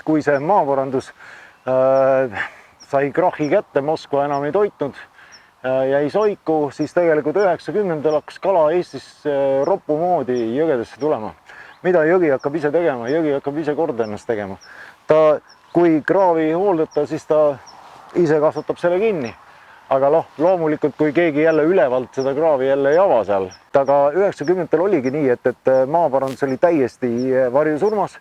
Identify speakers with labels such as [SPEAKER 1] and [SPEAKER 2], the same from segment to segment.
[SPEAKER 1] kui see maaparandus sai krahhi kätte, Moskva enam ei toitnud, jäi soiku, siis tegelikult 90-ndal hakkas kala Eestis roppu moodi jõgedesse tulema. Mida jõgi hakkab ise tegema? Jõgi hakkab ise korda ennast tegema. Kui kraavi hooldata, siis ta ise kasvatab selle kinni. Aga loomulikult, kui keegi jälle ülevalt seda kraavi jälle ei ava seal. Aga 90-ndal oligi nii, et maaparandus oli täiesti varjusurmas,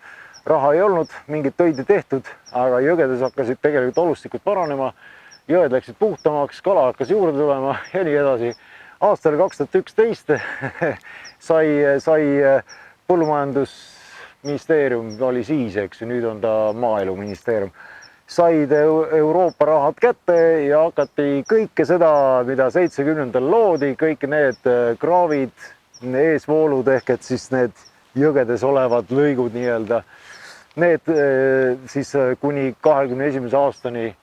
[SPEAKER 1] raha ei olnud, mingit töid ei tehtud, aga jõgedes hakkasid tegelikult olustikud paranema, jõed läksid puhtamaks, kala hakkas juurde tulema ja nii edasi. Aastal 2011 sai põllumajandusministeerium, oli siis, eks, nüüd on ta maaeluministeerium, said Euroopa rahad kätte ja hakati kõike seda, mida 70-ndal loodi, kõik need kraavid, eesvoolud ehk et siis need jõgedes olevad lõigud nii-öelda, need siis kuni 21. aastani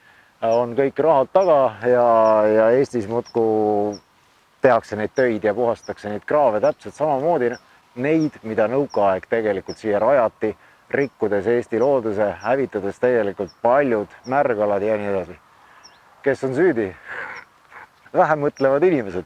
[SPEAKER 1] on kõik rahad taga ja Eestis muudkui tehakse neid töid ja puhastatakse neid kraave täpselt samamoodi neid, mida nõukaaeg tegelikult siia rajati, rikkudes Eesti looduse, hävitades tegelikult paljud märgalad ja nii edasi. Kes on süüdi? Vähem mõtlevad inimesed.